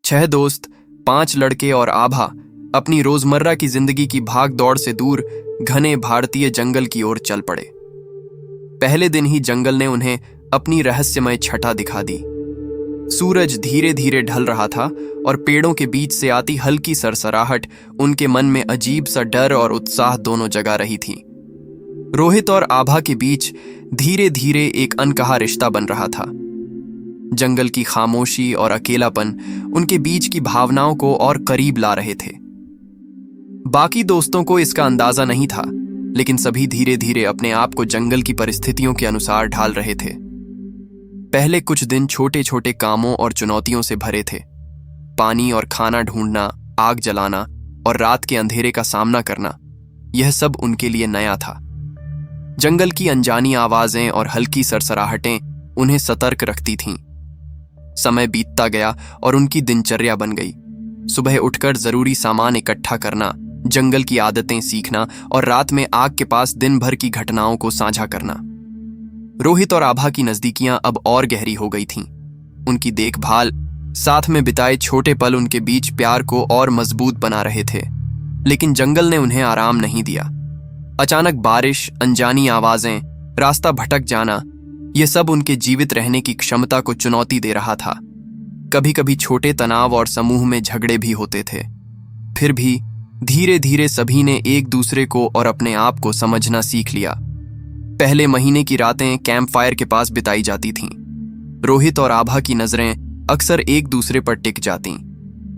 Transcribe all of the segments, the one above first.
छह दोस्त, पांच लड़के और आभा अपनी रोजमर्रा की जिंदगी की भाग दौड़ से दूर घने भारतीय जंगल की ओर चल पड़े। पहले दिन ही जंगल ने उन्हें अपनी रहस्यमय छटा दिखा दी। सूरज धीरे धीरे ढल रहा था और पेड़ों के बीच से आती हल्की सरसराहट उनके मन में अजीब सा डर और उत्साह दोनों जगा रही थी। रोहित और आभा के बीच धीरे धीरे एक अनकहा रिश्ता बन रहा था। जंगल की खामोशी और अकेलापन उनके बीच की भावनाओं को और करीब ला रहे थे। बाकी दोस्तों को इसका अंदाजा नहीं था, लेकिन सभी धीरे धीरे अपने आप को जंगल की परिस्थितियों के अनुसार ढाल रहे थे। पहले कुछ दिन छोटे छोटे कामों और चुनौतियों से भरे थे। पानी और खाना ढूंढना, आग जलाना और रात के अंधेरे का सामना करना, यह सब उनके लिए नया था। जंगल की अनजानी आवाजें और हल्की सरसराहटें उन्हें सतर्क रखती थीं। समय बीतता गया और उनकी दिनचर्या बन गई। सुबह उठकर जरूरी सामान इकट्ठा करना, जंगल की आदतें सीखना और रात में आग के पास दिन भर की घटनाओं को साझा करना। रोहित और आभा की नजदीकियां अब और गहरी हो गई थीं। उनकी देखभाल, साथ में बिताए छोटे पल उनके बीच प्यार को और मजबूत बना रहे थे। लेकिन जंगल ने उन्हें आराम नहीं दिया। अचानक बारिश, अनजानी आवाजें, रास्ता भटक जाना, यह सब उनके जीवित रहने की क्षमता को चुनौती दे रहा था। कभी कभी छोटे तनाव और समूह में झगड़े भी होते थे। फिर भी धीरे धीरे सभी ने एक दूसरे को और अपने आप को समझना सीख लिया। पहले महीने की रातें कैंप फायर के पास बिताई जाती थीं। रोहित और आभा की नजरें अक्सर एक दूसरे पर टिक जातीं।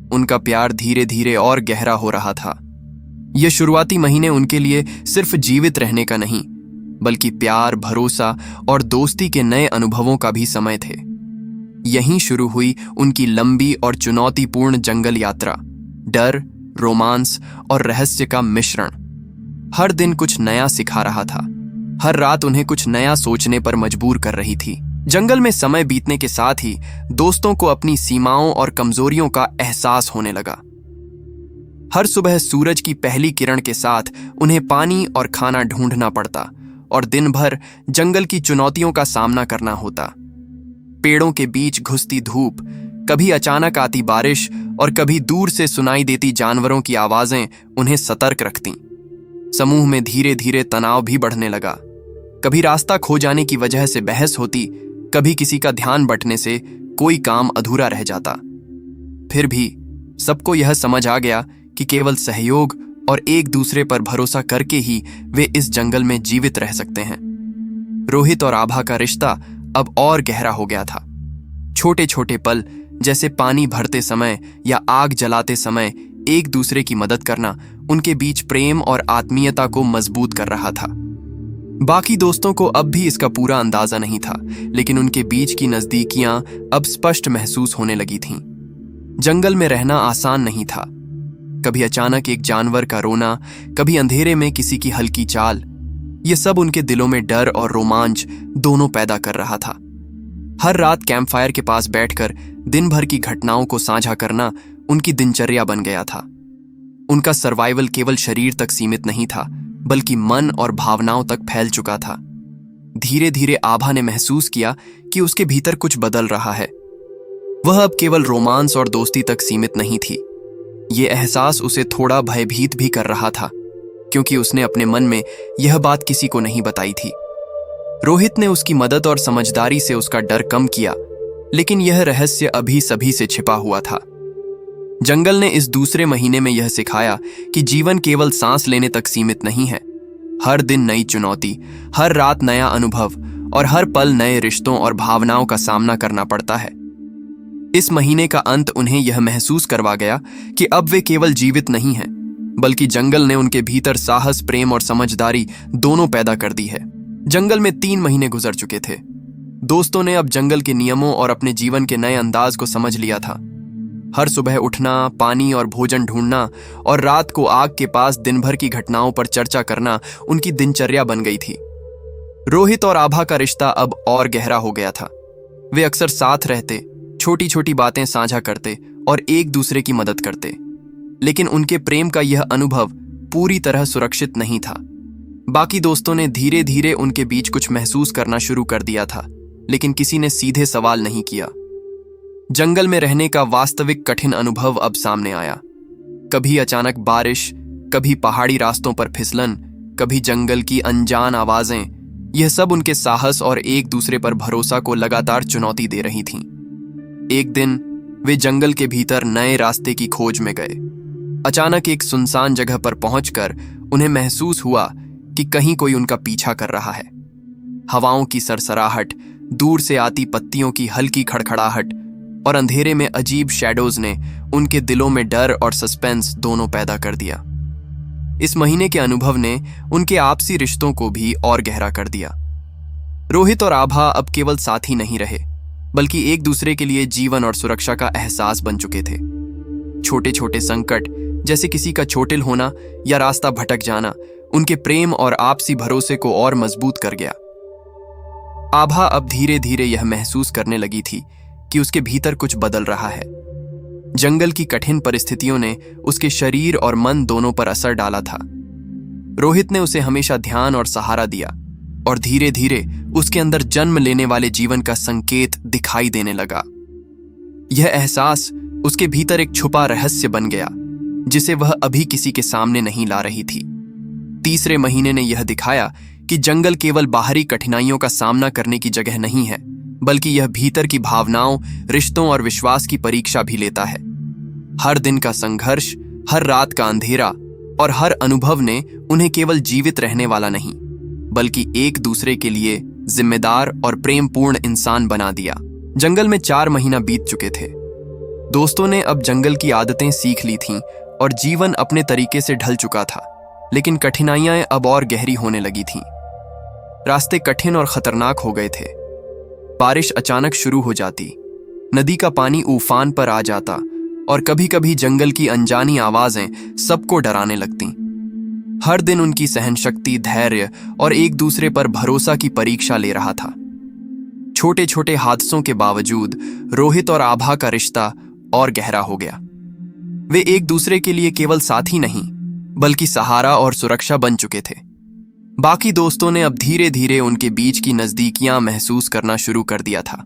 उनका प्यार धीरे धीरे और गहरा हो रहा था। ये शुरुआती महीने उनके लिए सिर्फ जीवित रहने का नहीं, बल्कि प्यार, भरोसा और दोस्ती के नए अनुभवों का भी समय थे। यहीं शुरू हुई उनकी लंबी और चुनौतीपूर्ण जंगल यात्रा। डर, रोमांस और रहस्य का मिश्रण हर दिन कुछ नया सिखा रहा था। हर रात उन्हें कुछ नया सोचने पर मजबूर कर रही थी। जंगल में समय बीतने के साथ ही दोस्तों को अपनी सीमाओं और कमजोरियों का एहसास होने लगा। हर सुबह सूरज की पहली किरण के साथ उन्हें पानी और खाना ढूंढना पड़ता और दिन भर जंगल की चुनौतियों का सामना करना होता। पेड़ों के बीच घुसती धूप, कभी अचानक आती बारिश और कभी दूर से सुनाई देती जानवरों की आवाजें उन्हें सतर्क रखतीं। समूह में धीरे धीरे तनाव भी बढ़ने लगा। कभी रास्ता खो जाने की वजह से बहस होती, कभी किसी का ध्यान बंटने से कोई काम अधूरा रह जाता। फिर भी सबको यह समझ आ गया कि केवल सहयोग और एक दूसरे पर भरोसा करके ही वे इस जंगल में जीवित रह सकते हैं। रोहित और आभा का रिश्ता अब और गहरा हो गया था। छोटे छोटे पल, जैसे पानी भरते समय या आग जलाते समय एक दूसरे की मदद करना, उनके बीच प्रेम और आत्मीयता को मजबूत कर रहा था। बाकी दोस्तों को अब भी इसका पूरा अंदाजा नहीं था, लेकिन उनके बीच की नजदीकियां अब स्पष्ट महसूस होने लगी थीं। जंगल में रहना आसान नहीं था। कभी अचानक एक जानवर का रोना, कभी अंधेरे में किसी की हल्की चाल, ये सब उनके दिलों में डर और रोमांच दोनों पैदा कर रहा था। हर रात कैंप फायर के पास बैठकर दिन भर की घटनाओं को साझा करना उनकी दिनचर्या बन गया था। उनका सर्वाइवल केवल शरीर तक सीमित नहीं था, बल्कि मन और भावनाओं तक फैल चुका था। धीरे धीरे आभा ने महसूस किया कि उसके भीतर कुछ बदल रहा है। वह अब केवल रोमांस और दोस्ती तक सीमित नहीं थी। ये एहसास उसे थोड़ा भयभीत भी कर रहा था, क्योंकि उसने अपने मन में यह बात किसी को नहीं बताई थी। रोहित ने उसकी मदद और समझदारी से उसका डर कम किया, लेकिन यह रहस्य अभी सभी से छिपा हुआ था। जंगल ने इस दूसरे महीने में यह सिखाया कि जीवन केवल सांस लेने तक सीमित नहीं है। हर दिन नई चुनौती, हर रात नया अनुभव और हर पल नए रिश्तों और भावनाओं का सामना करना पड़ता है। इस महीने का अंत उन्हें यह महसूस करवा गया कि अब वे केवल जीवित नहीं हैं, बल्कि जंगल ने उनके भीतर साहस, प्रेम और समझदारी दोनों पैदा कर दी है। जंगल में 3 महीने गुजर चुके थे। दोस्तों ने अब जंगल के नियमों और अपने जीवन के नए अंदाज को समझ लिया था। हर सुबह उठना, पानी और भोजन ढूंढना और रात को आग के पास दिन भर की घटनाओं पर चर्चा करना उनकी दिनचर्या बन गई थी। रोहित और आभा का रिश्ता अब और गहरा हो गया था। वे अक्सर साथ रहते, छोटी छोटी बातें साझा करते और एक दूसरे की मदद करते, लेकिन उनके प्रेम का यह अनुभव पूरी तरह सुरक्षित नहीं था। बाकी दोस्तों ने धीरे धीरे उनके बीच कुछ महसूस करना शुरू कर दिया था, लेकिन किसी ने सीधे सवाल नहीं किया। जंगल में रहने का वास्तविक कठिन अनुभव अब सामने आया। कभी अचानक बारिश, कभी पहाड़ी रास्तों पर फिसलन, कभी जंगल की अनजान आवाजें, यह सब उनके साहस और एक दूसरे पर भरोसा को लगातार चुनौती दे रही थीं। एक दिन वे जंगल के भीतर नए रास्ते की खोज में गए। अचानक एक सुनसान जगह पर पहुंचकर उन्हें महसूस हुआ कि कहीं कोई उनका पीछा कर रहा है। हवाओं की सरसराहट, दूर से आती पत्तियों की हल्की खड़खड़ाहट और अंधेरे में अजीब शैडोज ने उनके दिलों में डर और सस्पेंस दोनों पैदा कर दिया। इस महीने के अनुभव ने उनके आपसी रिश्तों को भी और गहरा कर दिया। रोहित और आभा अब केवल साथी नहीं रहे, बल्कि एक दूसरे के लिए जीवन और सुरक्षा का एहसास बन चुके थे। छोटे छोटे संकट, जैसे किसी का चोटिल होना या रास्ता भटक जाना, उनके प्रेम और आपसी भरोसे को और मजबूत कर गया। आभा अब धीरे धीरे यह महसूस करने लगी थी कि उसके भीतर कुछ बदल रहा है। जंगल की कठिन परिस्थितियों ने उसके शरीर और मन दोनों पर असर डाला था। रोहित ने उसे हमेशा ध्यान और सहारा दिया, और धीरे धीरे उसके अंदर जन्म लेने वाले जीवन का संकेत दिखाई देने लगा। यह एहसास उसके भीतर एक छुपा रहस्य बन गया, जिसे वह अभी किसी के सामने नहीं ला रही थी। तीसरे महीने ने यह दिखाया कि जंगल केवल बाहरी कठिनाइयों का सामना करने की जगह नहीं है, बल्कि यह भीतर की भावनाओं, रिश्तों और विश्वास की परीक्षा भी लेता है। हर दिन का संघर्ष, हर रात का अंधेरा और हर अनुभव ने उन्हें केवल जीवित रहने वाला नहीं, बल्कि एक दूसरे के लिए जिम्मेदार और प्रेमपूर्ण इंसान बना दिया। जंगल में 4 महीना बीत चुके थे। दोस्तों ने अब जंगल की आदतें सीख ली थीं और जीवन अपने तरीके से ढल चुका था, लेकिन कठिनाइयां अब और गहरी होने लगी थीं। रास्ते कठिन और खतरनाक हो गए थे। बारिश अचानक शुरू हो जाती, नदी का पानी उफान पर आ जाता और कभी कभी जंगल की अनजानी आवाजें सबको डराने लगती। हर दिन उनकी सहनशक्ति, धैर्य और एक दूसरे पर भरोसा की परीक्षा ले रहा था। छोटे छोटे हादसों के बावजूद रोहित और आभा का रिश्ता और गहरा हो गया। वे एक दूसरे के लिए केवल साथी नहीं, बल्कि सहारा और सुरक्षा बन चुके थे। बाकी दोस्तों ने अब धीरे धीरे उनके बीच की नजदीकियां महसूस करना शुरू कर दिया था।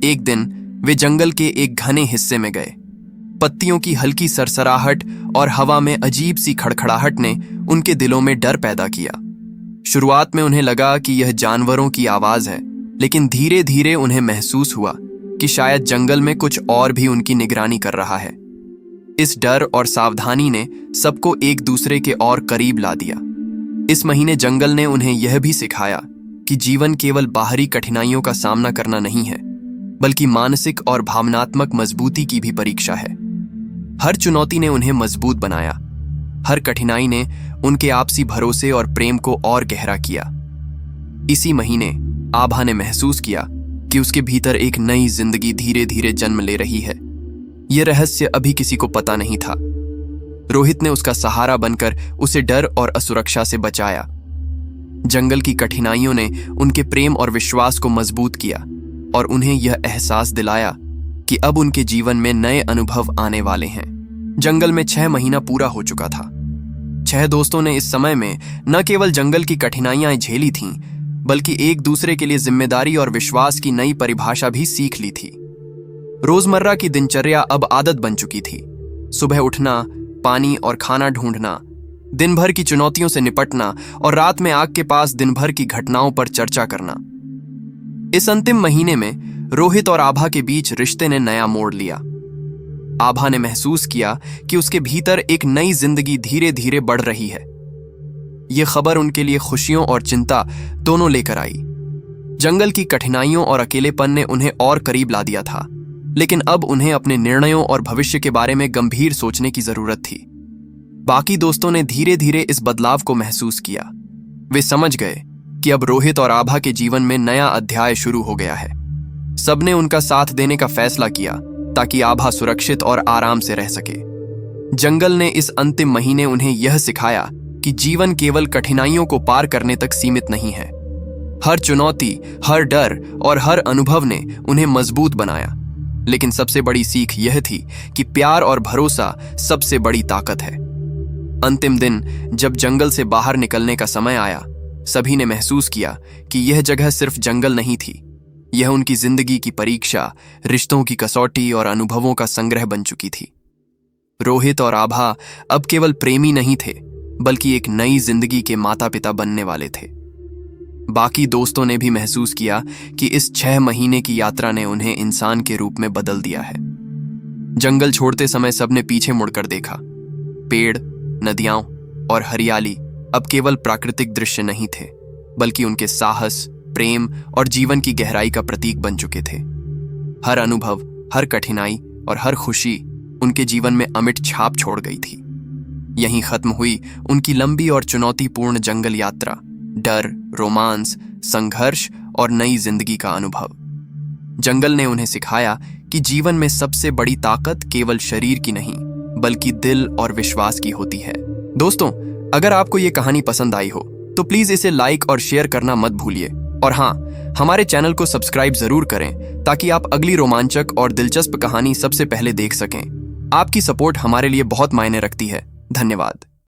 एक दिन वे जंगल के एक घने हिस्से में गए। पत्तियों की हल्की सरसराहट और हवा में अजीब सी खड़खड़ाहट ने उनके दिलों में डर पैदा किया। शुरुआत में उन्हें लगा कि यह जानवरों की आवाज है, लेकिन धीरे धीरे उन्हें महसूस हुआ कि शायद जंगल में कुछ और भी उनकी निगरानी कर रहा है। इस डर और सावधानी ने सबको एक दूसरे के और करीब ला दिया। इस महीने जंगल ने उन्हें यह भी सिखाया कि जीवन केवल बाहरी कठिनाइयों का सामना करना नहीं है, बल्कि मानसिक और भावनात्मक मजबूती की भी परीक्षा है। हर चुनौती ने उन्हें मजबूत बनाया। हर कठिनाई ने उनके आपसी भरोसे और प्रेम को और गहरा किया। इसी महीने आभा ने महसूस किया कि उसके भीतर एक नई जिंदगी धीरे धीरे जन्म ले रही है। यह रहस्य अभी किसी को पता नहीं था। रोहित ने उसका सहारा बनकर उसे डर और असुरक्षा से बचाया। जंगल की कठिनाइयों ने उनके प्रेम और विश्वास को मजबूत किया और उन्हें यह एहसास दिलाया कि अब उनके जीवन में नए अनुभव आने वाले हैं। जंगल में 6 महीना पूरा हो चुका था। 6 दोस्तों ने इस समय में न केवल जंगल की कठिनाइयां झेली थीं, बल्कि एक दूसरे के लिए जिम्मेदारी और विश्वास की नई परिभाषा भी सीख ली थी। रोजमर्रा की दिनचर्या अब आदत बन चुकी थी। सुबह उठना, पानी और खाना ढूंढना, दिन भर की चुनौतियों से निपटना और रात में आग के पास दिन भर की घटनाओं पर चर्चा करना। इस अंतिम महीने में रोहित और आभा के बीच रिश्ते ने नया मोड़ लिया। आभा ने महसूस किया कि उसके भीतर एक नई जिंदगी धीरे धीरे बढ़ रही है। यह खबर उनके लिए खुशियों और चिंता दोनों लेकर आई। जंगल की कठिनाइयों और अकेलेपन ने उन्हें और करीब ला दिया था, लेकिन अब उन्हें अपने निर्णयों और भविष्य के बारे में गंभीर सोचने की जरूरत थी। बाकी दोस्तों ने धीरे धीरे इस बदलाव को महसूस किया। वे समझ गए कि अब रोहित और आभा के जीवन में नया अध्याय शुरू हो गया है। सबने उनका साथ देने का फैसला किया ताकि आभा सुरक्षित और आराम से रह सके। जंगल ने इस अंतिम महीने उन्हें यह सिखाया कि जीवन केवल कठिनाइयों को पार करने तक सीमित नहीं है। हर चुनौती, हर डर और हर अनुभव ने उन्हें मजबूत बनाया, लेकिन सबसे बड़ी सीख यह थी कि प्यार और भरोसा सबसे बड़ी ताकत है। अंतिम दिन जब जंगल से बाहर निकलने का समय आया, सभी ने महसूस किया कि यह जगह सिर्फ जंगल नहीं थी, यह उनकी जिंदगी की परीक्षा, रिश्तों की कसौटी और अनुभवों का संग्रह बन चुकी थी। रोहित और आभा अब केवल प्रेमी नहीं थे, बल्कि एक नई जिंदगी के माता पिता बनने वाले थे। बाकी दोस्तों ने भी महसूस किया कि इस 6 महीने की यात्रा ने उन्हें इंसान के रूप में बदल दिया है। जंगल छोड़ते समय सबने पीछे मुड़कर देखा। पेड़, नदियां और हरियाली अब केवल प्राकृतिक दृश्य नहीं थे, बल्कि उनके साहस, प्रेम और जीवन की गहराई का प्रतीक बन चुके थे। हर अनुभव, हर कठिनाई और हर खुशी उनके जीवन में अमिट छाप छोड़ गई थी। यहीं खत्म हुई उनकी लंबी और चुनौतीपूर्ण जंगल यात्रा। डर, रोमांस, संघर्ष और नई जिंदगी का अनुभव। जंगल ने उन्हें सिखाया कि जीवन में सबसे बड़ी ताकत केवल शरीर की नहीं, बल्कि दिल और विश्वास की होती है। दोस्तों, अगर आपको ये कहानी पसंद आई हो तो प्लीज इसे लाइक और शेयर करना मत भूलिए। और हाँ, हमारे चैनल को सब्सक्राइब जरूर करें ताकि आप अगली रोमांचक और दिलचस्प कहानी सबसे पहले देख सकें। आपकी सपोर्ट हमारे लिए बहुत मायने रखती है। धन्यवाद।